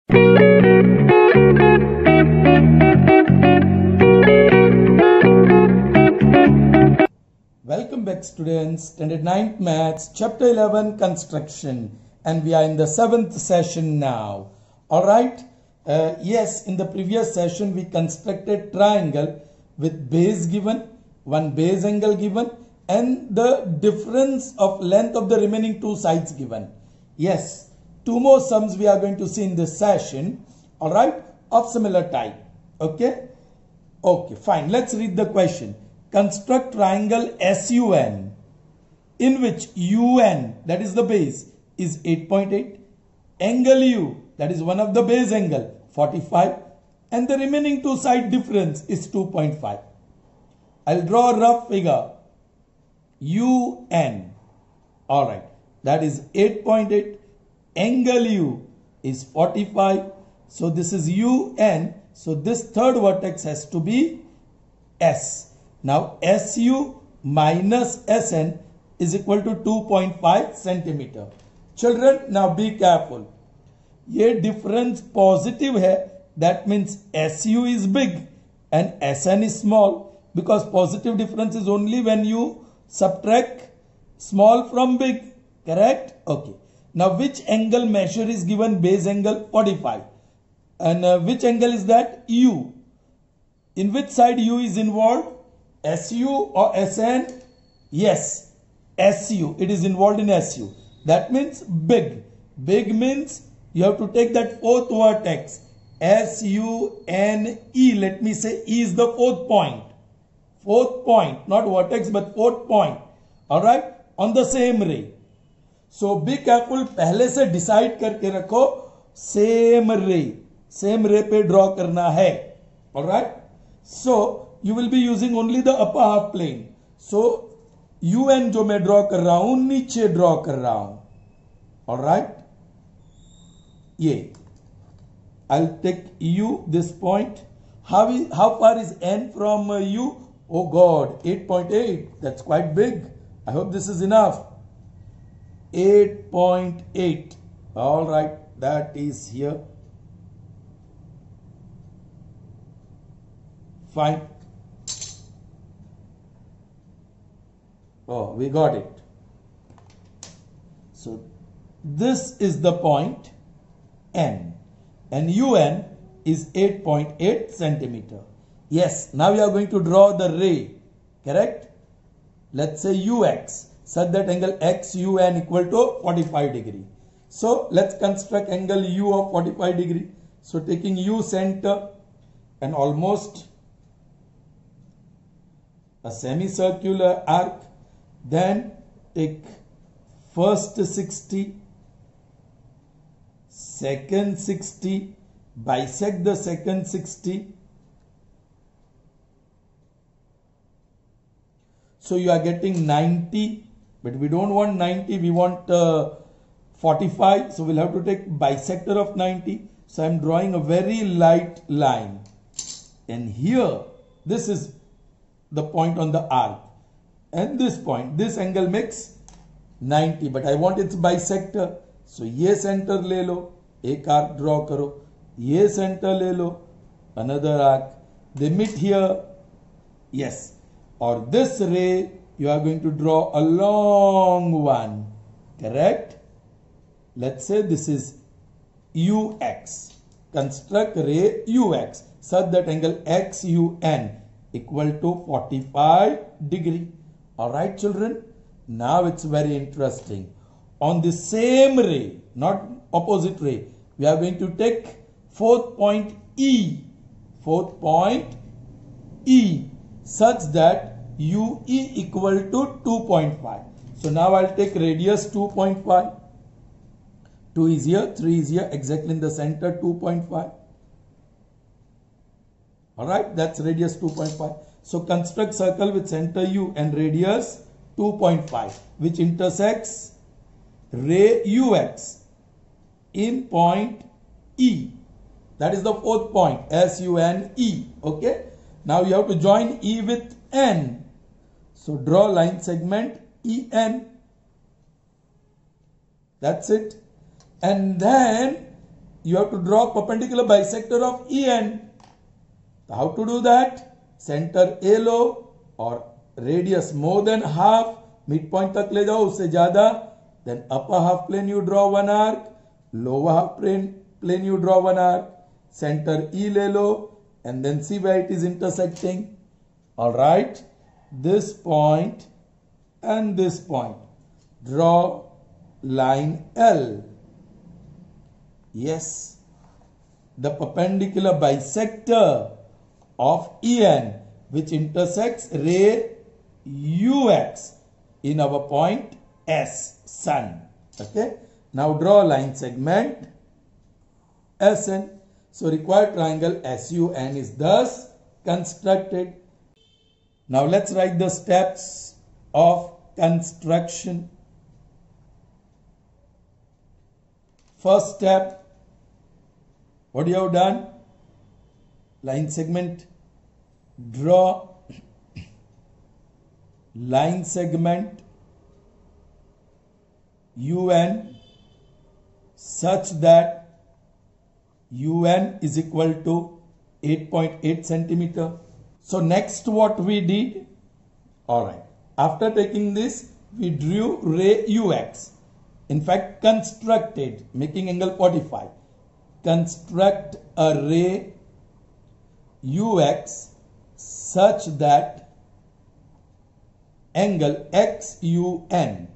Welcome back students, Standard 9th Maths, Chapter 11 Construction, and we are in the 7th session now. Alright, yes, in the previous session we constructed triangle with base given, one base angle given, and the difference of length of the remaining two sides given. Yes, two more sums we are going to see in this session, alright, of similar type. Okay, fine, let's read the question. Construct triangle SUN in which UN, that is the base, is 8.8, angle U, that is one of the base angle, 45, and the remaining two side difference is 2.5. I'll draw a rough figure. UN, alright, that is 8.8, angle U is 45, so this is UN, so this third vertex has to be S. Now SU minus SN is equal to 2.5 centimeter. Children, now be careful. ये difference positive है, that means SU is big and SN is small, because positive difference is only when you subtract small from big, correct? Okay. Now which angle measure is given? Base angle 45. And which angle is that? U. In which side U is involved? SU or SN? Yes, SU. It is involved in SU. That means big. Big means you have to take that fourth vertex. SUNE. Let me say E is the fourth point. Fourth point. Not vertex but fourth point. Alright. On the same ray. So be careful. पहले से decide करके रखो. Same ray. Same ray पे draw करना है. Alright. So you will be using only the upper half plane. So UN जो मैं draw कर रहा हूं नीचे draw कर रहा हूं. Alright. ये. I'll take U, this point. How far is N from U? Oh God, 8.8. That's quite big. I hope this is enough. 8.8. Alright, that is here. Fine. Oh, we got it. So this is the point N, and UN is 8.8 centimeter. Yes, now we are going to draw the ray, correct? Let's say UX, such that angle XUN equal to 45 degree. So let's construct angle U of 45 degree. So taking U center and almost a semicircular arc, then take first 60, second 60, bisect the second 60. So you are getting 90, but we don't want 90, we want 45. So we'll have to take bisector of 90. So I'm drawing a very light line. And here, this is the point on the arc. And this point, this angle makes 90, but I want its bisector. So ये center ले लो, एक arc draw करो, ये center ले लो, another arc. They meet here. Yes. Or this ray, you are going to draw a long one. Correct? Let's say this is UX. Construct ray UX such that angle XUN equal to 45 degree. Alright children, now it's very interesting. On the same ray, not opposite ray, we are going to take fourth point E. Fourth point E such that UE equal to 2.5. So now I'll take radius 2.5. 2 is here, 3 is here, exactly in the center 2.5. Alright, that's radius 2.5. So construct circle with center U and radius 2.5, which intersects ray UX in point E. That is the fourth point, SUNE. Okay. Now you have to join E with N. So draw line segment EN. That's it. And then you have to draw perpendicular bisector of EN. How to do that? Center A लो और radius more than half, midpoint तक ले जाओ, उससे ज्यादा. Then upper half plane you draw one arc, lower half plane you draw one arc. Center E ले लो and then see where it is intersecting. All right, this point and this point. Draw line L. Yes, the perpendicular bisector of EN which intersects ray UX in our point S, sun. Okay, now draw line segment SN. So required triangle SUN is thus constructed. Now let's write the steps of construction. First step, what you have done? Line segment, draw line segment UN such that UN is equal to 8.8 centimeter. So next what we did, alright, after taking this, we drew ray UX. In fact, constructed, making angle 45. Construct a ray UX such that angle XUN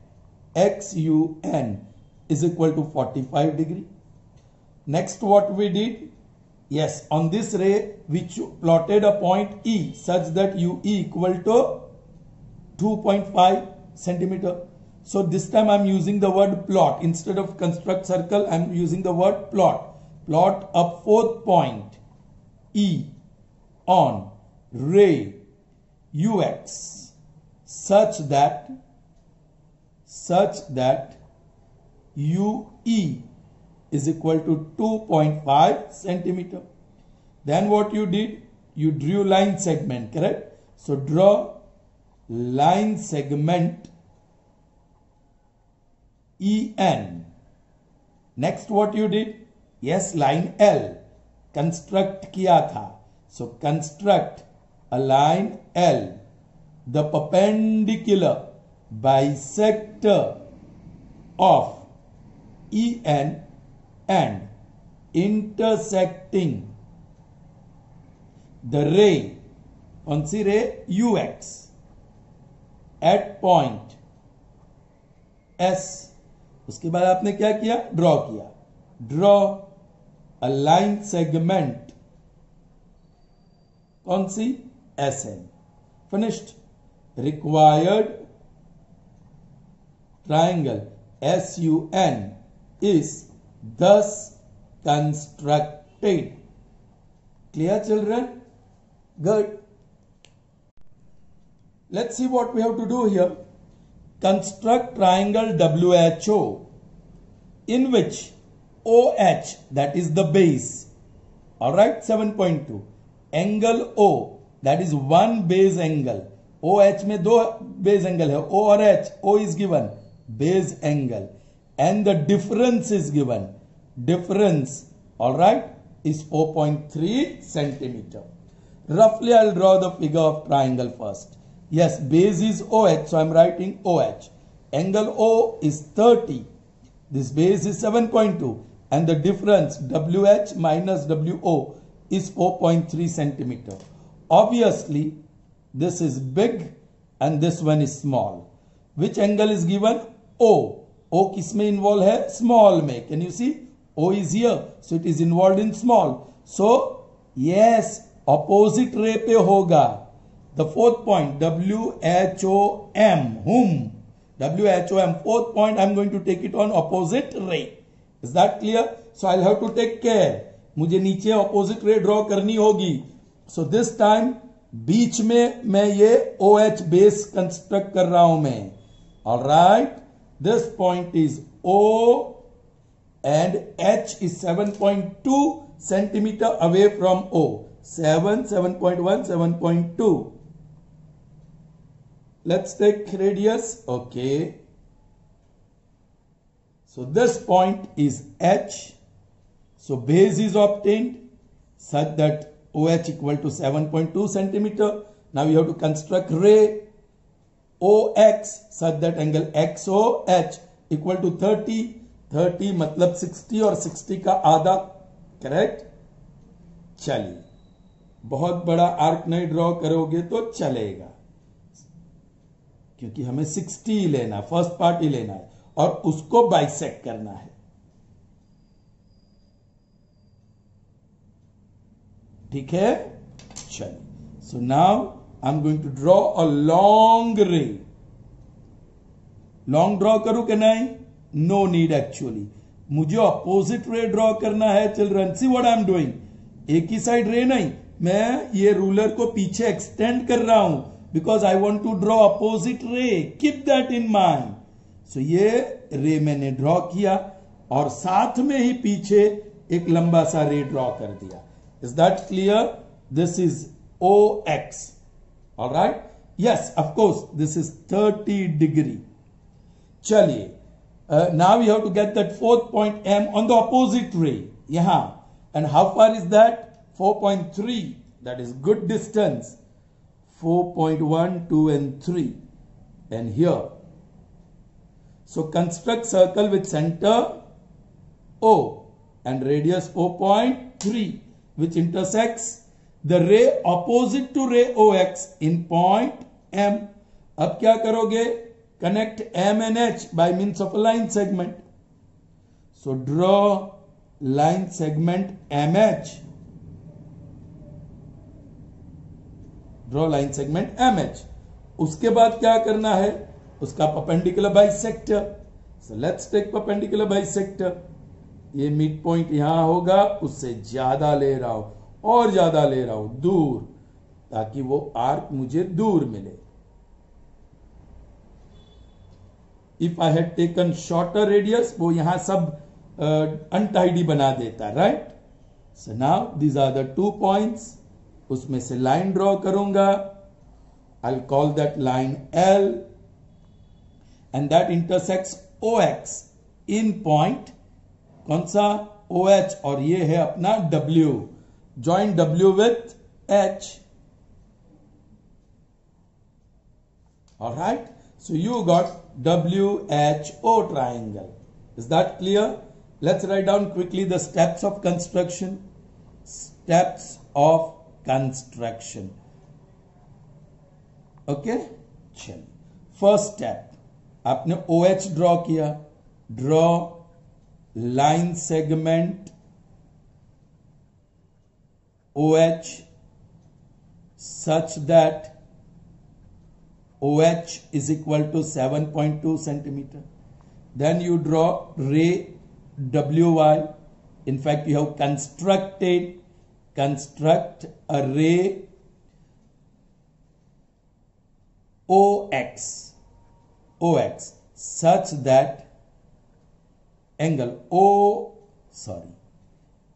is equal to 45 degree. Next what we did, yes, on this ray we plotted a point E such that UE equal to 2.5 centimeter. So this time I am using the word plot. Instead of construct circle, I am using the word plot. Plot a fourth point E on ray UX such that UE is equal to 2.5 centimeter. Then what you did? You drew line segment, correct? So draw line segment EN. Next what you did? Yes, line L. Construct किया था. So construct a line L. The perpendicular bisector of EN and intersecting the ray, कौन सी ray? UX at point S. उसके बाद आपने क्या किया? Draw किया. Draw a line segment, कौन सी? SN. Finished. Required triangle SUN is thus constructed. Clear, children? Good. Let's see what we have to do here. Construct triangle WHO in which OH, that is the base, alright, 7.2, angle O, that is one base angle. OH में दो base angle है, O और H. O is given, base angle, and the difference is given. Difference, alright, is 4.3 centimeter. Roughly, I'll draw the figure of triangle first. Yes, base is OH, so I'm writing OH. Angle O is 30. This base is 7.2, and the difference WH minus WO is 4.3 centimeter. Obviously, this is big and this one is small. Which angle is given? O. O किस में involved है? Small में. Can you see? O is here, so it is involved in small. So, yes, opposite ray पे होगा. The fourth point, WHOM, whom? WHOM, fourth point, I am going to take it on opposite ray. Is that clear? So, I'll have to take care. मुझे नीचे opposite ray draw करनी होगी. So, this time, बीच में मैं ये OH base construct कर रहा हूं मैं. Alright? This point is O and H is 7.2 centimeter away from O. 7.1, 7.2. Let's take radius. Okay. So this point is H. So base is obtained such that OH equal to 7.2 centimeter. Now you have to construct ray OX such that angle XOH equal to 30. 30 मतलब 60 और 60 का आधा, correct. चलिए, बहुत बड़ा arc नहीं draw करोगे तो चलेगा, क्योंकि हमें 60 ही लेना, फर्स्ट पार्ट ही लेना है और उसको बाइसेक्ट करना है। ठीक है, चलिए। So now I am going to draw a long ray. Long draw करूं कि नहीं? नो नीड एक्चुअली, मुझे अपोजिट रे ड्रॉ करना है children. See what I am doing, एक ही साइड रे नहीं, मैं ये रूलर को पीछे एक्सटेंड कर रहा हूं because I want to draw opposite ray. Keep that in mind. So ये रे मैंने ड्रॉ किया और साथ में ही पीछे एक लंबा सा रे ड्रॉ कर दिया। Is that clear? This is OX. All right? Yes, of course, this is 30 degree. चलिए, now we have to get that fourth point M on the opposite ray. यहाँ. And how far is that? 4.3. That is good distance. 4.1, 2 and 3. And here. So construct circle with center O and radius 0.3 which intersects the ray opposite to ray OX in point M. अब क्या करोगे? Connect M and H by means of a line segment. So draw line segment MH. Draw line segment MH. उसके बाद क्या करना है? उसका perpendicular bisector. So let's take perpendicular bisector. ये मिड पॉइंट यहां होगा, उससे ज्यादा ले रहा हूं और ज्यादा ले रहा हूं दूर, ताकि वो आर्क मुझे दूर मिले। If I had taken shorter radius, वो यहां सब अनटाइडी बना देता, right? So now these are the 2 points. उसमें से लाइन ड्रॉ करूंगा। I will call that line L and that intersects OX in point, कौन सा? OH, और ये है अपना W। Join W with H. All right. So you got WHO triangle. Is that clear? Let's write down quickly the steps of construction. Steps of construction. Okay. चलिए, first step, आपने OH draw किया। Draw line segment OH such that OH is equal to 7.2 centimeter. Then you draw ray WY. In fact, you have construct a ray OX such that angle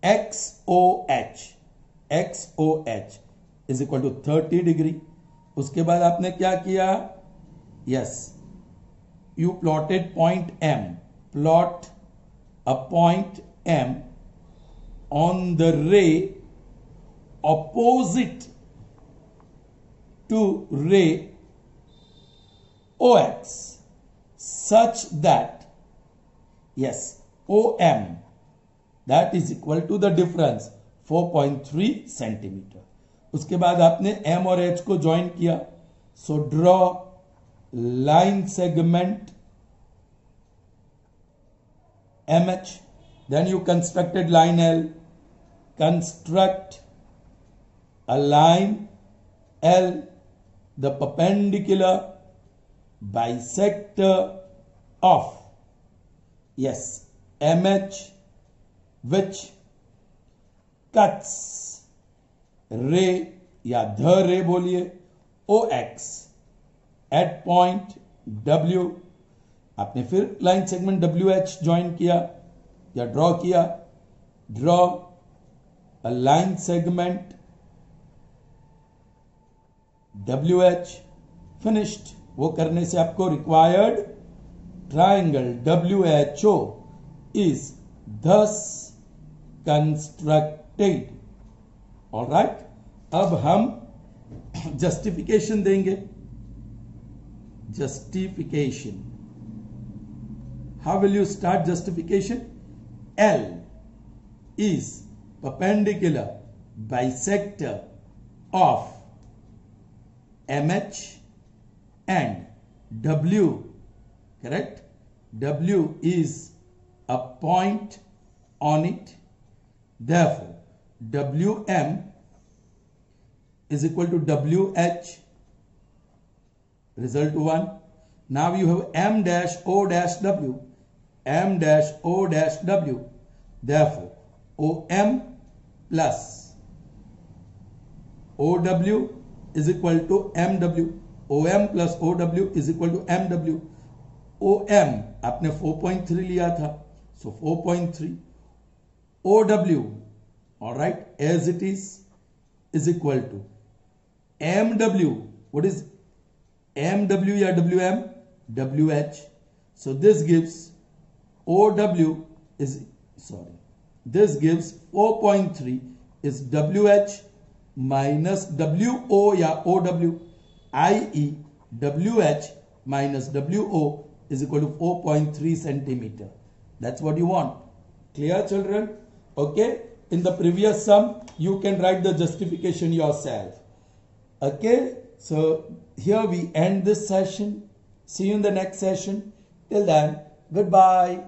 XOH is equal to 30 degree. उसके बाद आपने क्या किया? Yes, you plotted point M. Plot a point M on the ray opposite to ray OX such that, yes, OM, that is equal to the difference 4.3 centimetre. उसके बाद आपने M और H को ज्वाइन किया। So draw line segment MH. Then you constructed line L. Construct a line L, the perpendicular bisector of, yes, MH, which cuts ray या ध रे बोलिए OX at point W. आपने फिर लाइन सेगमेंट WH ज्वाइन किया या draw किया। Draw a line segment WH। Finished. वो करने से आपको required triangle WHO is thus constructed. All right, अब हम जस्टिफिकेशन देंगे. Justification. How will you start justification? L is perpendicular bisector of MH and W, correct? W is a point on it. Therefore, WM is equal to WH. Result 1. Now you have M dash O dash W. M dash O dash W. Therefore, OM plus OW is equal to MW. OM plus OW is equal to MW. OM आपने 4.3 लिया था, so 4.3. OW, all right, as it is equal to MW. What is MW या WM? WH. So this gives OW is, sorry, this gives 4.3 is WH minus WO या OW, i.e. WH minus WO is equal to 4.3 centimeter. That's what you want. Clear, children? Okay. In the previous sum, you can write the justification yourself. Okay. So here we end this session. See you in the next session. Till then, goodbye.